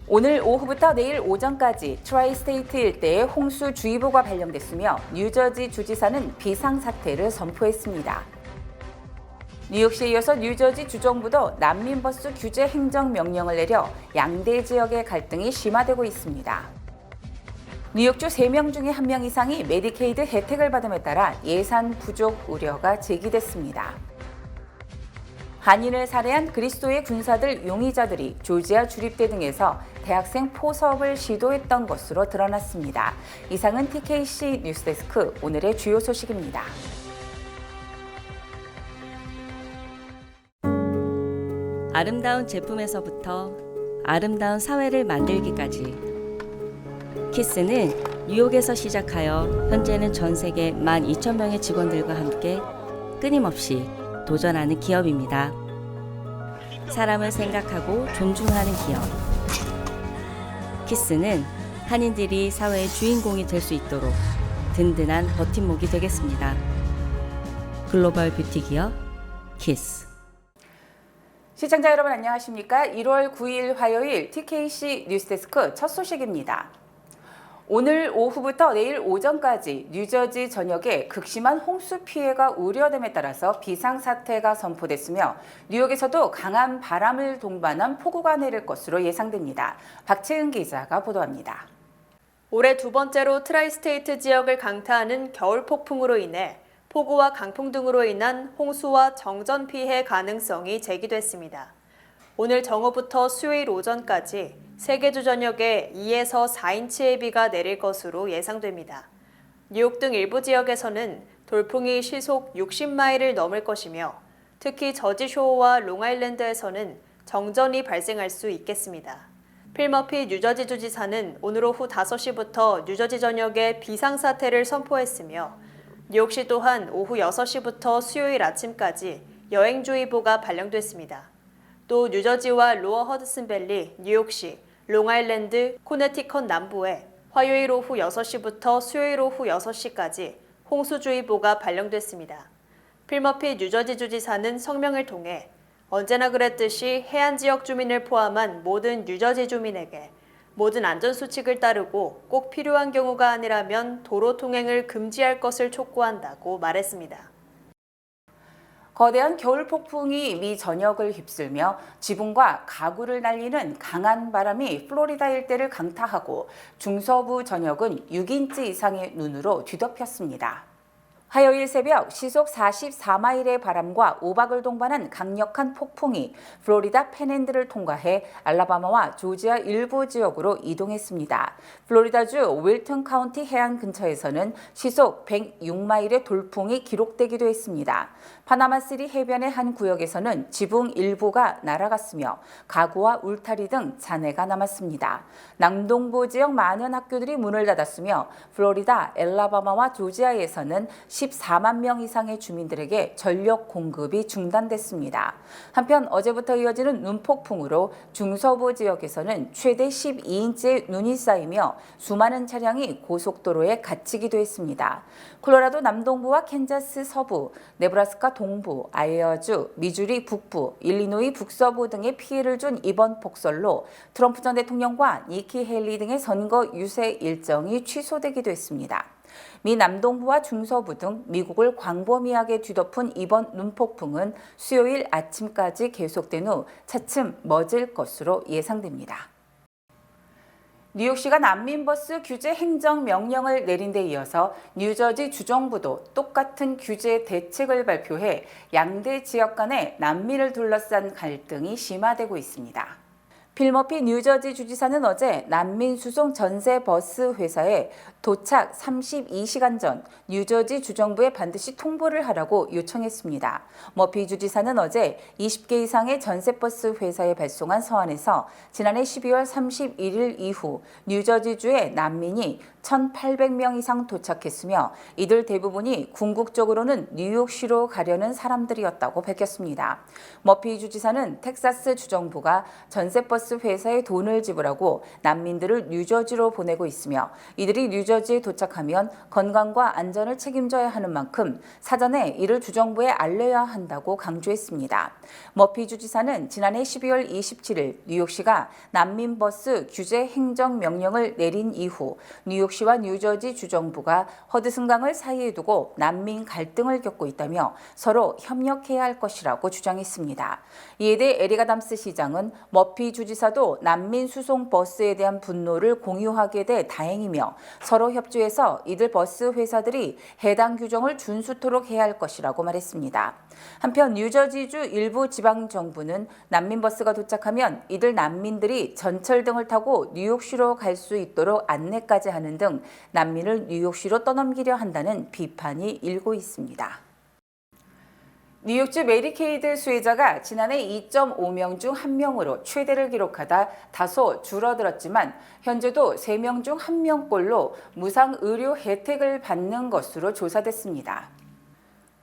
오늘 오후부터 내일 오전까지 트라이스테이트 일대에 홍수주의보가 발령됐으며 뉴저지 주지사는 비상사태를 선포했습니다. 뉴욕시에 이어서 뉴저지 주정부도 난민버스 규제 행정명령을 내려 양대 지역의 갈등이 심화되고 있습니다. 뉴욕주 3명 중에 1명 이상이 메디케이드 혜택을 받음에 따라 예산 부족 우려가 제기됐습니다. 한인을 살해한 그리스도의 군사들 용의자들이 조지아 주립대 등에서 대학생 포섭을 시도했던 것으로 드러났습니다. 이상은 TKC 뉴스데스크 오늘의 주요 소식입니다. 아름다운 제품에서부터 아름다운 사회를 만들기까지 키스는 뉴욕에서 시작하여 현재는 전 세계 12,000명의 직원들과 함께 끊임없이 도전하는 기업입니다. 사람을 생각하고 존중하는 기업. 키스는 한인들이 사회의 주인공이 될 수 있도록 든든한 버팀목이 되겠습니다. 글로벌 뷰티 기업 키스. 시청자 여러분 안녕하십니까? 1월 9일 화요일 TKC 뉴스데스크 첫 소식입니다. 오늘 오후부터 내일 오전까지 뉴저지 전역에 극심한 홍수 피해가 우려됨에 따라서 비상사태가 선포됐으며 뉴욕에서도 강한 바람을 동반한 폭우가 내릴 것으로 예상됩니다. 박채은 기자가 보도합니다. 올해 두 번째로 트라이스테이트 지역을 강타하는 겨울 폭풍으로 인해 폭우와 강풍 등으로 인한 홍수와 정전 피해 가능성이 제기됐습니다. 오늘 정오부터 수요일 오전까지 세계주 전역에 2에서 4인치의 비가 내릴 것으로 예상됩니다. 뉴욕 등 일부 지역에서는 돌풍이 시속 60마일을 넘을 것이며 특히 저지쇼어와 롱아일랜드에서는 정전이 발생할 수 있겠습니다. 필 머피 뉴저지 주지사는 오늘 오후 5시부터 뉴저지 전역에 비상사태를 선포했으며 뉴욕시 또한 오후 6시부터 수요일 아침까지 여행주의보가 발령됐습니다. 또 뉴저지와 로어 허드슨밸리, 뉴욕시, 롱아일랜드, 코네티컷 남부에 화요일 오후 6시부터 수요일 오후 6시까지 홍수주의보가 발령됐습니다. 필 머피 뉴저지 주지사는 성명을 통해 언제나 그랬듯이 해안 지역 주민을 포함한 모든 뉴저지 주민에게 모든 안전수칙을 따르고 꼭 필요한 경우가 아니라면 도로 통행을 금지할 것을 촉구한다고 말했습니다. 거대한 겨울 폭풍이 미 전역을 휩쓸며 지붕과 가구를 날리는 강한 바람이 플로리다 일대를 강타하고 중서부 전역은 6인치 이상의 눈으로 뒤덮였습니다. 화요일 새벽 시속 44마일의 바람과 오박을 동반한 강력한 폭풍이 플로리다 팬핸들을 통과해 알라바마와 조지아 일부 지역으로 이동했습니다. 플로리다주 윌튼 카운티 해안 근처에서는 시속 106마일의 돌풍이 기록되기도 했습니다. 파나마시티 해변의 한 구역에서는 지붕 일부가 날아갔으며 가구와 울타리 등 잔해가 남았습니다. 남동부 지역 많은 학교들이 문을 닫았으며 플로리다, 알라바마와 조지아에서는 14만 명 이상의 주민들에게 전력 공급이 중단됐습니다. 한편 어제부터 이어지는 눈폭풍으로 중서부 지역에서는 최대 12인치의 눈이 쌓이며 수많은 차량이 고속도로에 갇히기도 했습니다. 콜로라도 남동부와 캔자스 서부, 네브라스카 동부, 아이어주, 미주리 북부, 일리노이 북서부 등에 피해를 준 이번 폭설로 트럼프 전 대통령과 니키 헬리 등의 선거 유세 일정이 취소되기도 했습니다. 미 남동부와 중서부 등 미국을 광범위하게 뒤덮은 이번 눈폭풍은 수요일 아침까지 계속된 후 차츰 멎을 것으로 예상됩니다. 뉴욕시가 난민버스 규제 행정명령을 내린 데 이어서 뉴저지 주정부도 똑같은 규제 대책을 발표해 양대 지역 간의 난민을 둘러싼 갈등이 심화되고 있습니다. 필 머피 뉴저지 주지사는 어제 난민 수송 전세 버스 회사에 도착 32시간 전 뉴저지 주정부에 반드시 통보를 하라고 요청했습니다. 머피 주지사는 어제 20개 이상의 전세버스 회사에 발송한 서한에서 지난해 12월 31일 이후 뉴저지주의 난민이 1,800명 이상 도착했으며 이들 대부분이 궁극적으로는 뉴욕시로 가려는 사람들이었다고 밝혔습니다. 머피 주지사는 텍사스 주정부가 전세버스 회사에 돈을 지불하고 난민들을 뉴저지로 보내고 있으며 이들이 뉴저지에 도착하면 건강과 안전을 책임져야 하는 만큼 사전에 이를 주정부에 알려야 한다고 강조했습니다. 머피 주지사는 지난해 12월 27일 뉴욕시가 난민버스 규제 행정명령을 내린 이후 뉴욕시와 뉴저지 주정부가 허드슨강을 사이에 두고 난민 갈등을 겪고 있다며 서로 협력해야 할 것이라고 주장했습니다. 이에 대해 에릭 아담스 시장은 머피 주지사도 난민 수송 버스에 대한 분노를 공유하게 돼 다행이며 서로 협조해서 이들 버스 회사들이 해당 규정을 준수토록 해야 할 것이라고 말했습니다. 한편 뉴저지주 일부 지방정부는 난민버스가 도착하면 이들 난민들이 전철 등을 타고 뉴욕시로 갈 수 있도록 안내까지 하는 등 난민을 뉴욕시로 떠넘기려 한다는 비판이 일고 있습니다. 뉴욕주 메디케이드 수혜자가 지난해 2.5명 중 1명으로 최대를 기록하다 다소 줄어들었지만 현재도 3명 중 1명꼴로 무상 의료 혜택을 받는 것으로 조사됐습니다.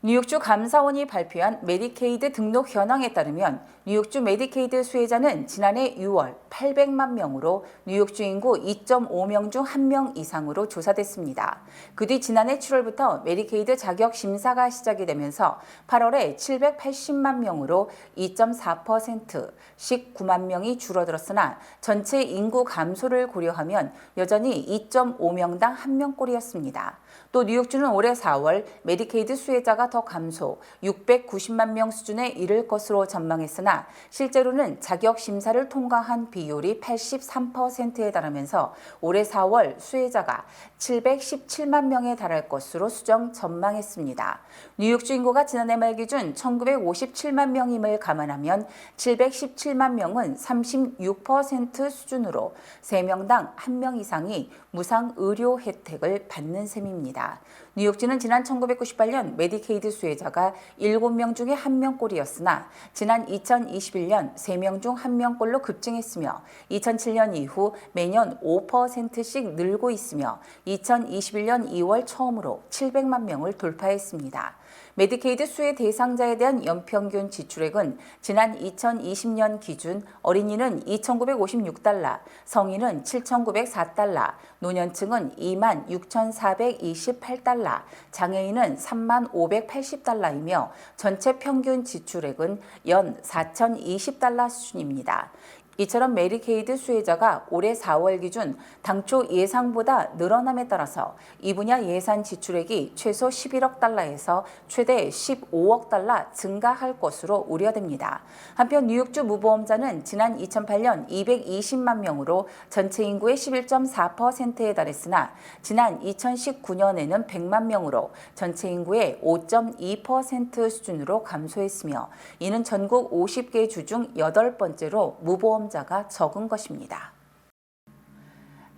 뉴욕주 감사원이 발표한 메디케이드 등록 현황에 따르면 뉴욕주 메디케이드 수혜자는 지난해 6월 800만 명으로 뉴욕주 인구 2.5명 중 1명 이상으로 조사됐습니다. 그 뒤 지난해 7월부터 메디케이드 자격 심사가 시작이 되면서 8월에 780만 명으로 2.4% 19만 명이 줄어들었으나 전체 인구 감소를 고려하면 여전히 2.5명당 1명꼴이었습니다. 또 뉴욕주는 올해 4월 메디케이드 수혜자가 더 감소 690만 명 수준에 이를 것으로 전망했으나 실제로는 자격 심사를 통과한 비율이 83%에 달하면서 올해 4월 수혜자가 717만 명에 달할 것으로 수정 전망했습니다. 뉴욕주 인구가 지난해 말 기준 1957만 명임을 감안하면 717만 명은 36% 수준으로 3명당 1명 이상이 무상 의료 혜택을 받는 셈입니다. 뉴욕주는 지난 1998년 메디케이드 수혜자가 7명 중에 1명꼴이었으나 지난 2021년 3명 중 1명꼴로 급증했으며 2007년 이후 매년 5%씩 늘고 있으며 2021년 2월 처음으로 700만 명을 돌파했습니다. 메디케이드 수혜 대상자에 대한 연평균 지출액은 지난 2020년 기준 어린이는 2,956달러, 성인은 7,904달러, 노년층은 26,428달러, 장애인은 35,580달러이며 전체 평균 지출액은 연 4,020달러 수준입니다. 이처럼 메디케이드 수혜자가 올해 4월 기준 당초 예상보다 늘어남에 따라서 이 분야 예산 지출액이 최소 11억 달러에서 최대 15억 달러 증가할 것으로 우려됩니다. 한편 뉴욕주 무보험자는 지난 2008년 220만 명으로 전체 인구의 11.4%에 달했으나 지난 2019년에는 100만 명으로 전체 인구의 5.2% 수준으로 감소했으며 이는 전국 50개 주 중 8번째로 무보험 자가 적은 것입니다.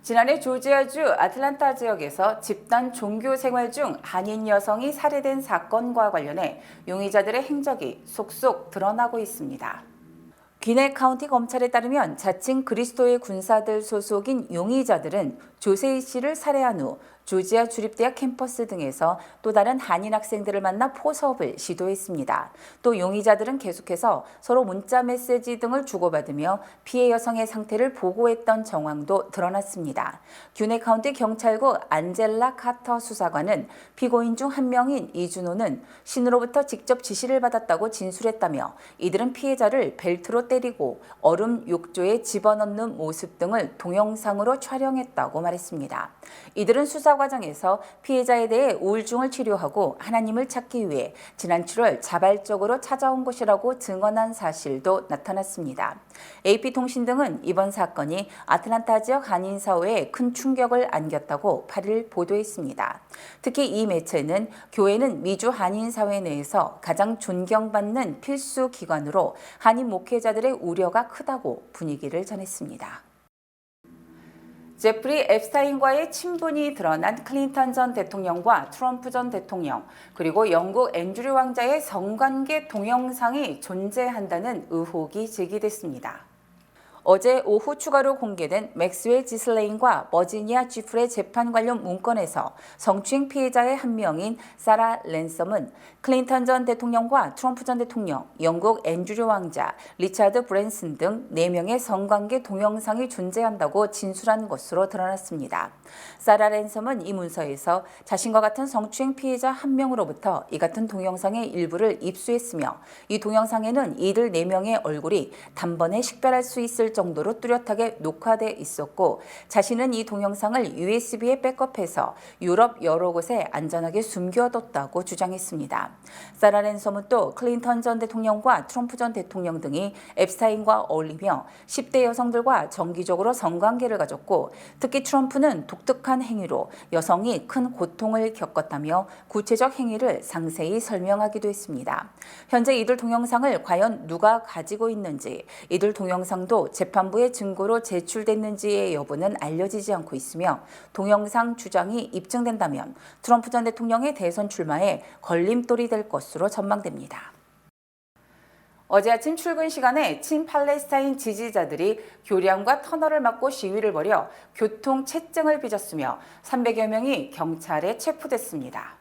지난해 조지아주 아틀란타 지역에서 집단 종교 생활 중 한인 여성이 살해된 사건과 관련해 용의자들의 행적이 속속 드러나고 있습니다. 귀네 카운티 검찰에 따르면 자칭 그리스도의 군사들 소속인 용의자들은 조세희 씨를 살해한 후 조지아 주립대학 캠퍼스 등에서 또 다른 한인 학생들을 만나 포섭을 시도했습니다. 또 용의자들은 계속해서 서로 문자 메시지 등을 주고받으며 피해 여성의 상태를 보고했던 정황도 드러났습니다. 귀네 카운티 경찰국 안젤라 카터 수사관은 피고인 중 한 명인 이준호는 신으로부터 직접 지시를 받았다고 진술했다며 이들은 피해자를 벨트로 때리고 얼음 욕조에 집어넣는 모습 등을 동영상으로 촬영했다고 말했습니다. 이들은 수사 과정에서 피해자에 대해 우울증을 치료하고 하나님을 찾기 위해 지난 7월 자발적으로 찾아온 것이라고 증언한 사실도 나타났습니다. AP통신 등은 이번 사건이 아틀란타 지역 한인 사회에 큰 충격을 안겼다고 8일 보도했습니다. 특히 이 매체는 교회는 미주 한인 사회 내에서 가장 존경받는 필수 기관으로 한인 목회자들의 우려가 크다고 분위기를 전했습니다. 제프리 앱스타인과의 친분이 드러난 클린턴 전 대통령과 트럼프 전 대통령, 그리고 영국 앤드류 왕자의 성관계 동영상이 존재한다는 의혹이 제기됐습니다. 어제 오후 추가로 공개된 맥스웰 지슬레인과 버지니아 지플의 재판 관련 문건에서 성추행 피해자의 한 명인 사라 랜섬은 클린턴 전 대통령과 트럼프 전 대통령, 영국 앤드류 왕자, 리차드 브랜슨 등 4명의 성관계 동영상이 존재한다고 진술한 것으로 드러났습니다. 사라 랜섬은 이 문서에서 자신과 같은 성추행 피해자 한 명으로부터 이 같은 동영상의 일부를 입수했으며 이 동영상에는 이들 4명의 얼굴이 단번에 식별할 수 있을 정도로 뚜렷하게 녹화돼 있었고 자신은 이 동영상을 USB에 백업해서 유럽 여러 곳에 안전하게 숨겨뒀다고 주장했습니다. 사라 랜섬은 또 클린턴 전 대통령과 트럼프 전 대통령 등이 앱스타인과 어울리며 10대 여성들과 정기적으로 성관계를 가졌고 특히 트럼프는 독특한 행위로 여성이 큰 고통을 겪었다며 구체적 행위를 상세히 설명하기도 했습니다. 현재 이들 동영상을 과연 누가 가지고 있는지, 이들 동영상도 재판부의 증거로 제출됐는지의 여부는 알려지지 않고 있으며 동영상 주장이 입증된다면 트럼프 전 대통령의 대선 출마에 걸림돌이 될 것으로 전망됩니다. 어제 아침 출근 시간에 친팔레스타인 지지자들이 교량과 터널을 막고 시위를 벌여 교통 체증을 빚었으며 300여 명이 경찰에 체포됐습니다.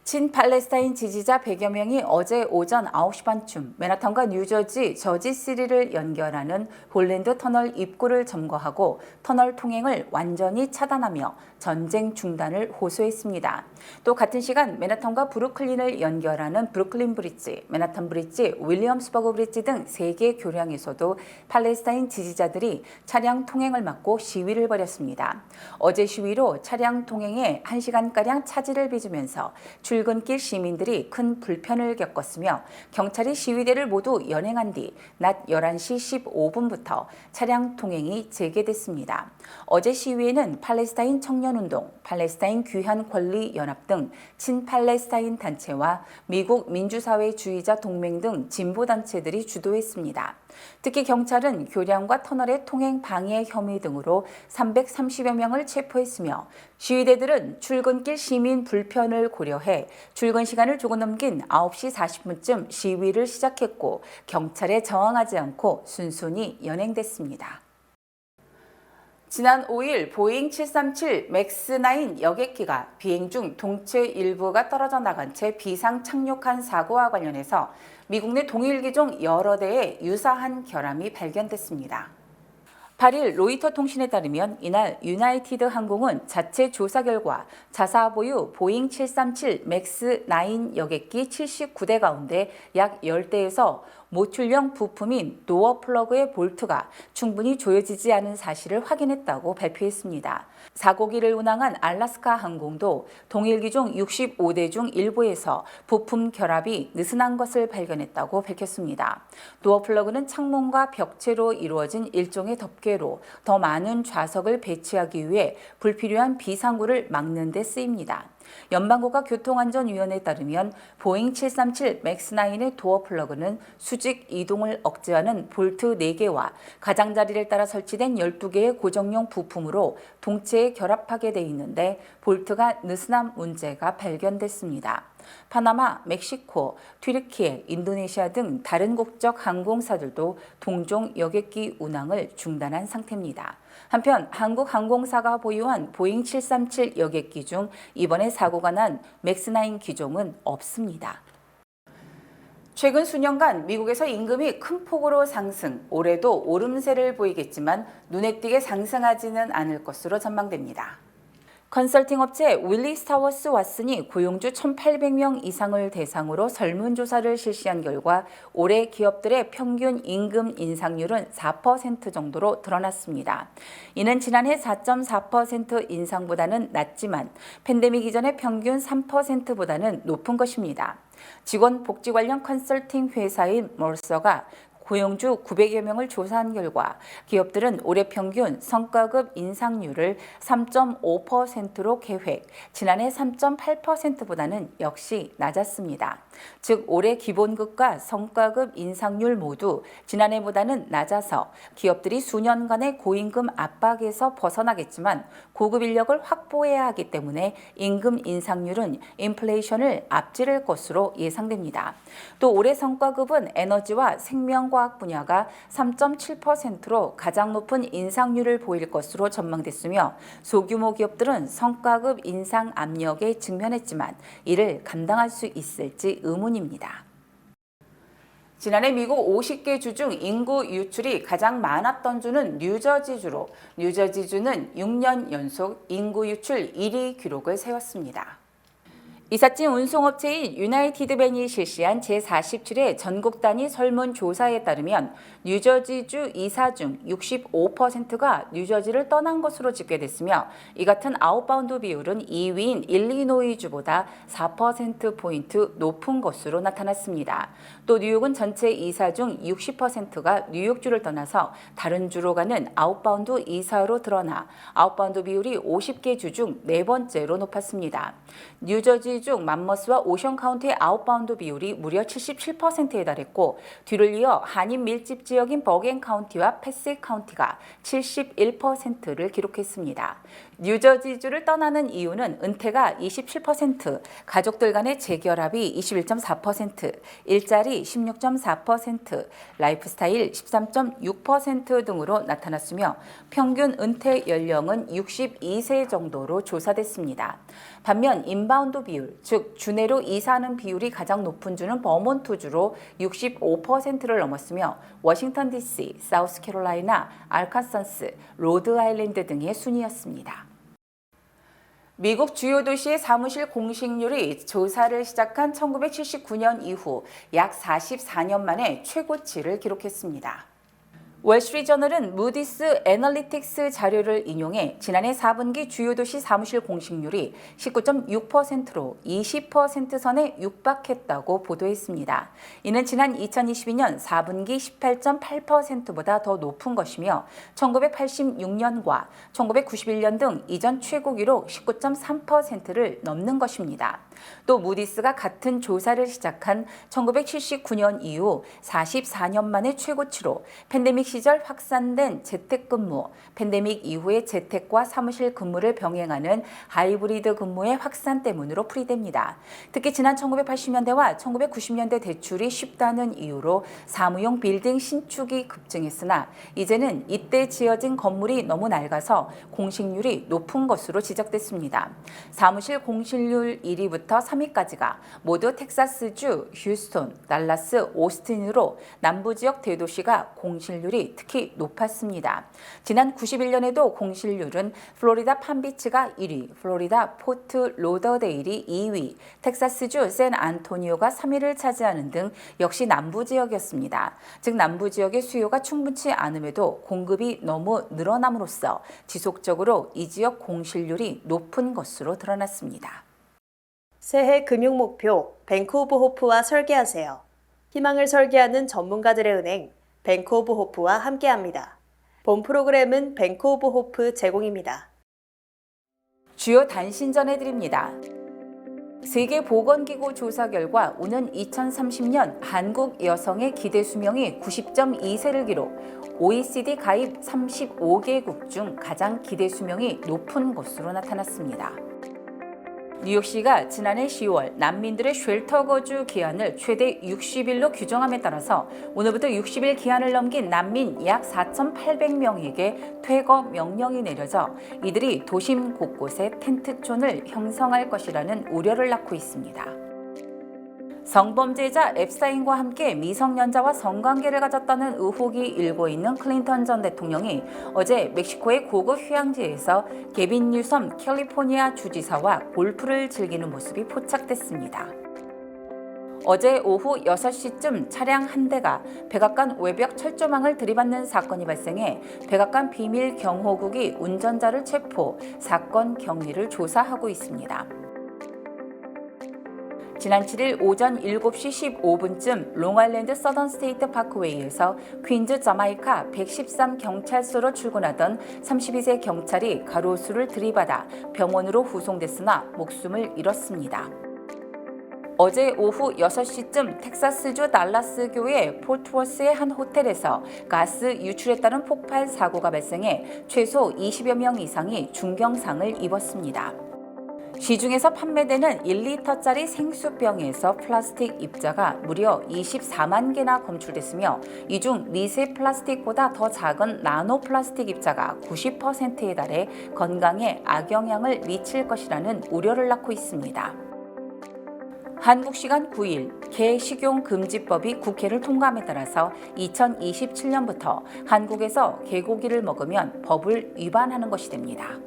친팔레스타인 지지자 100여 명이 어제 오전 9시 반쯤 맨하탄과 뉴저지 저지시리를 연결하는 홀랜드 터널 입구를 점거하고 터널 통행을 완전히 차단하며 전쟁 중단을 호소했습니다. 또 같은 시간 맨하탄과 브루클린을 연결하는 브루클린 브리지, 맨하탄 브리지, 윌리엄스버그 브리지 등 3개 교량에서도 팔레스타인 지지자들이 차량 통행을 막고 시위를 벌였습니다. 어제 시위로 차량 통행에 1시간가량 차질을 빚으면서 출근길 시민들이 큰 불편을 겪었으며 경찰이 시위대를 모두 연행한 뒤 낮 11시 15분부터 차량 통행이 재개됐습니다. 어제 시위에는 팔레스타인 청년운동, 팔레스타인 귀환권리연합 등 친팔레스타인 단체와 미국 민주사회주의자 동맹 등 진보단체들이 주도했습니다. 특히 경찰은 교량과 터널의 통행 방해 혐의 등으로 330여 명을 체포했으며 시위대들은 출근길 시민 불편을 고려해 출근 시간을 조금 넘긴 9시 40분쯤 시위를 시작했고 경찰에 저항하지 않고 순순히 연행됐습니다. 지난 5일 보잉 737 맥스9 여객기가 비행 중 동체 일부가 떨어져 나간 채 비상 착륙한 사고와 관련해서 미국 내 동일기종 여러 대에 유사한 결함이 발견됐습니다. 8일 로이터 통신에 따르면 이날 유나이티드 항공은 자체 조사 결과 자사 보유 보잉 737 맥스9 여객기 79대 가운데 약 10대에서 모출형 부품인 도어 플러그의 볼트가 충분히 조여지지 않은 사실을 확인했다고 발표했습니다. 사고기를 운항한 알래스카 항공도 동일기종 65대 중 일부에서 부품 결합이 느슨한 것을 발견했다고 밝혔습니다. 도어 플러그는 창문과 벽체로 이루어진 일종의 덮개로 더 많은 좌석을 배치하기 위해 불필요한 비상구를 막는 데 쓰입니다. 연방국가교통안전위원회에 따르면 보잉 737 맥스9의 도어 플러그는 수직 이동을 억제하는 볼트 4개와 가장자리를 따라 설치된 12개의 고정용 부품으로 동체에 결합하게 돼 있는데 볼트가 느슨한 문제가 발견됐습니다. 파나마, 멕시코, 튀르키예, 인도네시아 등 다른 국적 항공사들도 동종 여객기 운항을 중단한 상태입니다. 한편 한국항공사가 보유한 보잉 737 여객기 중 이번에 사고가 난 맥스9 기종은 없습니다. 최근 수년간 미국에서 임금이 큰 폭으로 상승, 올해도 오름세를 보이겠지만 눈에 띄게 상승하지는 않을 것으로 전망됩니다. 컨설팅 업체 윌리스 타워스 왓슨이 고용주 1,800명 이상을 대상으로 설문조사를 실시한 결과 올해 기업들의 평균 임금 인상률은 4% 정도로 드러났습니다. 이는 지난해 4.4% 인상보다는 낮지만 팬데믹 이전의 평균 3%보다는 높은 것입니다. 직원 복지 관련 컨설팅 회사인 머서가 고용주 900여 명을 조사한 결과 기업들은 올해 평균 성과급 인상률을 3.5%로 계획, 지난해 3.8%보다는 역시 낮았습니다. 즉 올해 기본급과 성과급 인상률 모두 지난해보다는 낮아서 기업들이 수년간의 고임금 압박에서 벗어나겠지만 고급 인력을 확보해야 하기 때문에 임금 인상률은 인플레이션을 앞지를 것으로 예상됩니다. 또 올해 성과급은 에너지와 생명과 생명과학 분야가 3.7%로 가장 높은 인상률을 보일 것으로 전망됐으며 소규모 기업들은 성과급 인상 압력에 직면했지만 이를 감당할 수 있을지 의문입니다. 지난해 미국 50개 주 중 인구 유출이 가장 많았던 주는 뉴저지주로 뉴저지주는 6년 연속 인구 유출 1위 기록을 세웠습니다. 이삿짐 운송업체인 유나이티드벤이 실시한 제47회 전국 단위 설문조사에 따르면 뉴저지주 이사 중 65%가 뉴저지를 떠난 것으로 집계됐으며 이 같은 아웃바운드 비율은 2위인 일리노이주보다 4%포인트 높은 것으로 나타났습니다. 또 뉴욕은 전체 이사 중 60%가 뉴욕주를 떠나서 다른 주로 가는 아웃바운드 이사로 드러나 아웃바운드 비율이 50개 주 중 네 번째로 높았습니다. 뉴저지 중 맘머스와 오션 카운티의 아웃바운드 비율이 무려 77%에 달했고 뒤를 이어 한인 밀집 지역인 버겐 카운티와 패스 카운티가 71%를 기록했습니다. 뉴저지주를 떠나는 이유는 은퇴가 27%, 가족들 간의 재결합이 21.4%, 일자리 16.4%, 라이프스타일 13.6% 등으로 나타났으며 평균 은퇴 연령은 62세 정도로 조사됐습니다. 반면 인바운드 비율, 즉 주내로 이사하는 비율이 가장 높은 주는 버몬트주로 65%를 넘었으며 워싱턴 DC, 사우스캐롤라이나, 알카선스, 로드아일랜드 등의 순이었습니다. 미국 주요 도시의 사무실 공식률이 조사를 시작한 1979년 이후 약 44년 만에 최고치를 기록했습니다. 월스트리트저널은 무디스 애널리틱스 자료를 인용해 지난해 4분기 주요 도시 사무실 공식률이 19.6%로 20% 선에 육박했다고 보도했습니다. 이는 지난 2022년 4분기 18.8%보다 더 높은 것이며 1986년과 1991년 등 이전 최고 기록 19.3%를 넘는 것입니다. 또 무디스가 같은 조사를 시작한 1979년 이후 44년 만에 최고치로 팬데믹 시절 확산된 재택근무, 팬데믹 이후의 재택과 사무실 근무를 병행하는 하이브리드 근무의 확산 때문으로 풀이됩니다. 특히 지난 1980년대와 1990년대 대출이 쉽다는 이유로 사무용 빌딩 신축이 급증했으나 이제는 이때 지어진 건물이 너무 낡아서 공실률이 높은 것으로 지적됐습니다. 사무실 공실률 1위부터 3위까지가 모두 텍사스주 휴스톤, 달라스, 오스틴으로 남부지역 대도시가 공실률이 특히 높았습니다. 지난 91년에도 공실률은 플로리다 팜비치가 1위, 플로리다 포트 로더데일이 2위, 텍사스주 샌안토니오가 3위를 차지하는 등 역시 남부지역이었습니다. 즉 남부지역의 수요가 충분치 않음에도 공급이 너무 늘어남으로써 지속적으로 이 지역 공실률이 높은 것으로 드러났습니다. 새해 금융 목표 뱅크 오브 호프와 설계하세요. 희망을 설계하는 전문가들의 은행 뱅크 오브 호프와 함께합니다. 본 프로그램은 뱅크 오브 호프 제공입니다. 주요 단신 전해드립니다. 세계보건기구 조사 결과 오는 2030년 한국 여성의 기대 수명이 90.2세를 기록, OECD 가입 35개국 중 가장 기대 수명이 높은 것으로 나타났습니다. 뉴욕시가 지난해 10월 난민들의 쉘터 거주 기한을 최대 60일로 규정함에 따라서 오늘부터 60일 기한을 넘긴 난민 약 4,800명에게 퇴거 명령이 내려져 이들이 도심 곳곳에 텐트촌을 형성할 것이라는 우려를 낳고 있습니다. 성범죄자 앱스타인과 함께 미성년자와 성관계를 가졌다는 의혹이 일고 있는 클린턴 전 대통령이 어제 멕시코의 고급 휴양지에서 게빈 뉴섬 캘리포니아 주지사와 골프를 즐기는 모습이 포착됐습니다. 어제 오후 6시쯤 차량 한 대가 백악관 외벽 철조망을 들이받는 사건이 발생해 백악관 비밀 경호국이 운전자를 체포, 사건 경위를 조사하고 있습니다. 지난 7일 오전 7시 15분쯤 롱아일랜드 서던 스테이트 파크웨이에서 퀸즈 자마이카 113 경찰서로 출근하던 32세 경찰이 가로수를 들이받아 병원으로 후송됐으나 목숨을 잃었습니다. 어제 오후 6시쯤 텍사스주 달라스교의 포트워스의 한 호텔에서 가스 유출에 따른 폭발 사고가 발생해 최소 20여 명 이상이 중경상을 입었습니다. 시중에서 판매되는 1리터짜리 생수병에서 플라스틱 입자가 무려 24만 개나 검출됐으며 이 중 미세 플라스틱보다 더 작은 나노 플라스틱 입자가 90%에 달해 건강에 악영향을 미칠 것이라는 우려를 낳고 있습니다. 한국 시간 9일 개식용금지법이 국회를 통과함에 따라서 2027년부터 한국에서 개고기를 먹으면 법을 위반하는 것이 됩니다.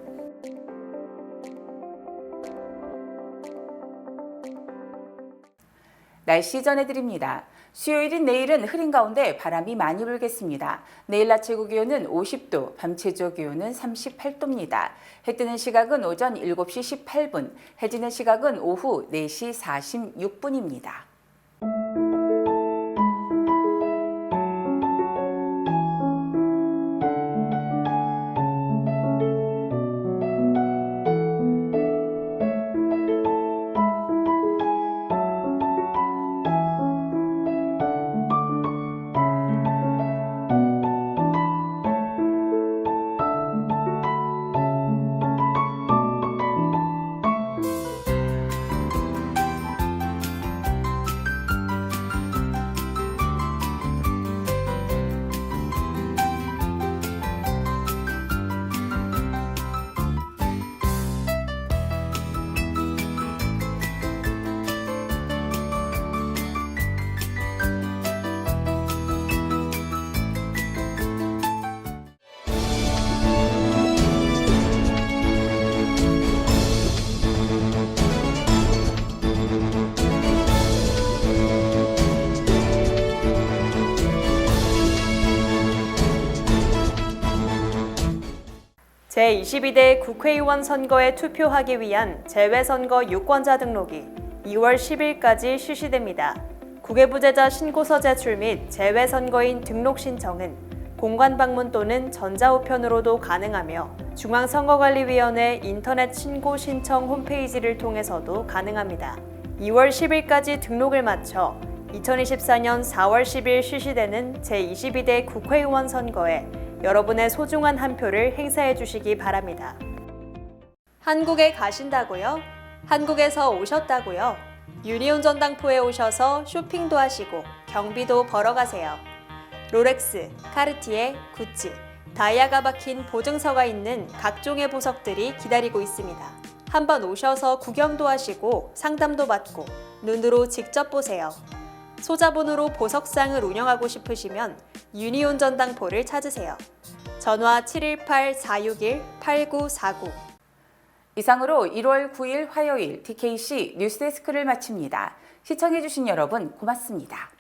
날씨 전해드립니다. 수요일인 내일은 흐린 가운데 바람이 많이 불겠습니다. 내일 낮 최고 기온은 50도, 밤 최저 기온은 38도입니다. 해 뜨는 시각은 오전 7시 18분, 해 지는 시각은 오후 4시 46분입니다. 제22대 국회의원 선거에 투표하기 위한 재외선거 유권자 등록이 2월 10일까지 실시됩니다. 국외부재자 신고서 제출 및 재외선거인 등록 신청은 공관 방문 또는 전자우편으로도 가능하며 중앙선거관리위원회 인터넷 신고 신청 홈페이지를 통해서도 가능합니다. 2월 10일까지 등록을 마쳐 2024년 4월 10일 실시되는 제22대 국회의원 선거에 여러분의 소중한 한 표를 행사해 주시기 바랍니다. 한국에 가신다고요? 한국에서 오셨다고요? 유니온 전당포에 오셔서 쇼핑도 하시고 경비도 벌어가세요. 롤렉스, 카르티에, 구찌, 다이아가 박힌 보증서가 있는 각종의 보석들이 기다리고 있습니다. 한번 오셔서 구경도 하시고 상담도 받고 눈으로 직접 보세요. 소자본으로 보석상을 운영하고 싶으시면 유니온 전당포를 찾으세요. 전화 718-461-8949. 이상으로 1월 9일 화요일 TKC 뉴스데스크를 마칩니다. 시청해주신 여러분 고맙습니다.